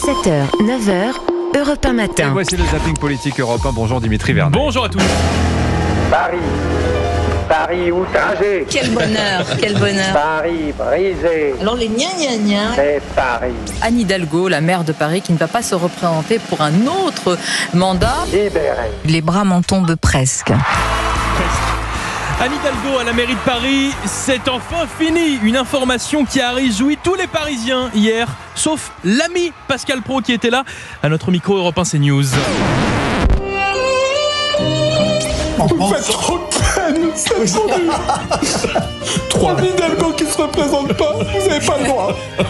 7h, 9h, Europe 1 matin. Et voici le zapping politique Europe 1. Bonjour Dimitri Vernet. Bonjour à tous. Paris outragé. Quel bonheur, quel bonheur. Paris brisé. Alors les gna-gna-gna. C'est Paris Anne Hidalgo, la maire de Paris, qui ne va pas se représenter pour un autre mandat. libéré. Les bras m'en tombent presque. Anne Hidalgo à la mairie de Paris, c'est enfin fini. Une information qui a réjoui tous les Parisiens hier, sauf l'ami Pascal Praud qui était là à notre micro Europe 1 CNews. Vous me faites trop de peine, cette journée. Trois Hidalgo qui se représentent pas, vous n'avez pas le droit. Un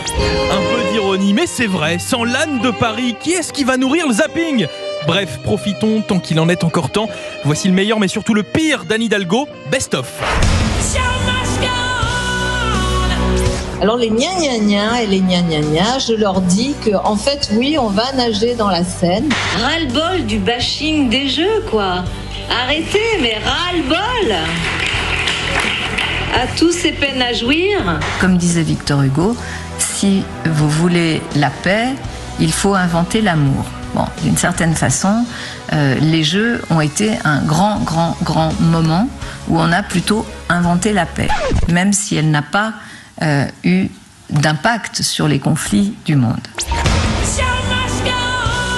peu d'ironie, mais c'est vrai, sans l'âne de Paris, qui est-ce qui va nourrir le zapping ? Bref, profitons tant qu'il en est encore temps. Voici le meilleur, mais surtout le pire d'Anne Hidalgo, Best of. Alors les gna-gna-gna et les gna-gna-gna, je leur dis que en fait oui, on va nager dans la Seine. Ras-le-bol du bashing des jeux, quoi. Arrêtez, mais ras-le-bol. À tous ces peines à jouir. Comme disait Victor Hugo, si vous voulez la paix, il faut inventer l'amour. Bon, d'une certaine façon, les Jeux ont été un grand moment où on a plutôt inventé la paix, même si elle n'a pas eu d'impact sur les conflits du monde.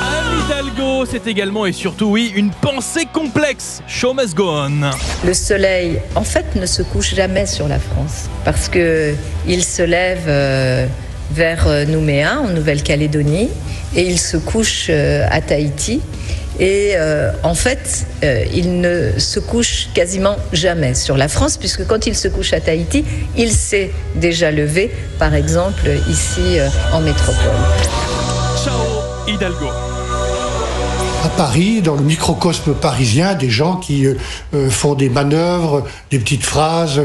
Anne Hidalgo, c'est également et surtout, oui, une pensée complexe. Show must go on. Le soleil, en fait, ne se couche jamais sur la France parce qu'il se lève vers Nouméa, en Nouvelle-Calédonie, et il se couche à Tahiti. Et en fait, il ne se couche quasiment jamais sur la France, puisque quand il se couche à Tahiti, il s'est déjà levé, par exemple, ici en métropole. Ciao Hidalgo. À Paris, dans le microcosme parisien, des gens qui font des manœuvres, des petites phrases.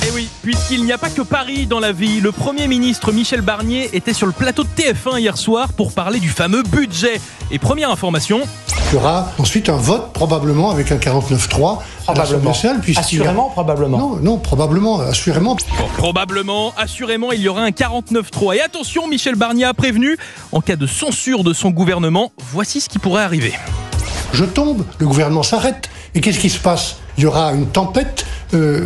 Et oui, puisqu'il n'y a pas que Paris dans la vie, le Premier ministre Michel Barnier était sur le plateau de TF1 hier soir pour parler du fameux budget. Et première information... Il y aura ensuite un vote, probablement, avec un 49-3. Probablement. Assurément, probablement. Non, probablement, assurément. Bon, probablement, assurément, il y aura un 49-3. Et attention, Michel Barnier a prévenu, en cas de censure de son gouvernement, voici ce qui pourrait arriver. Je tombe, le gouvernement s'arrête. Et qu'est-ce qui se passe ? Il y aura une tempête,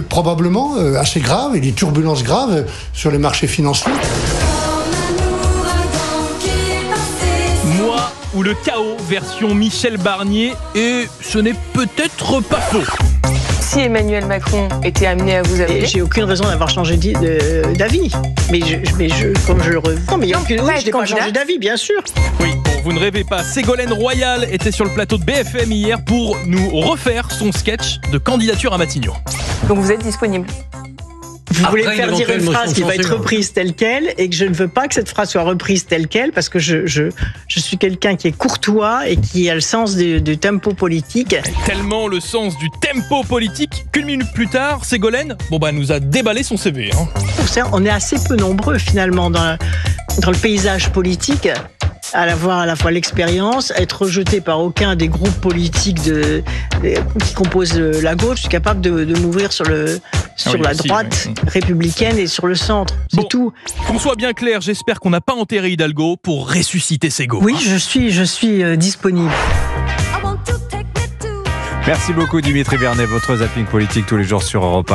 probablement assez grave, et des turbulences graves sur les marchés financiers. Moi ou le chaos version Michel Barnier, et ce n'est peut-être pas faux. Si Emmanuel Macron était amené à vous appeler... J'ai aucune raison d'avoir changé d'avis. Mais comme je le revois, mais je n'ai pas changé d'avis, bien sûr. Oui, bon, vous ne rêvez pas. Ségolène Royal était sur le plateau de BFM hier pour nous refaire son sketch de candidature à Matignon. Donc vous êtes disponible? Vous voulez me faire dire une phrase qui va être reprise telle qu'elle, et que je ne veux pas que cette phrase soit reprise telle qu'elle, parce que je suis quelqu'un qui est courtois et qui a le sens du tempo politique. Tellement le sens du tempo politique qu'une minute plus tard, Ségolène nous a déballé son CV. On est assez peu nombreux finalement dans le paysage politique à avoir à la fois l'expérience, être rejeté par aucun des groupes politiques qui composent la gauche. Je suis capable de m'ouvrir sur la droite républicaine et sur le centre. C'est tout. Qu'on soit bien clair, j'espère qu'on n'a pas enterré Hidalgo pour ressusciter Ségo. Oui, je suis disponible. Merci beaucoup Dimitri Vernet, votre zapping politique tous les jours sur Europe 1.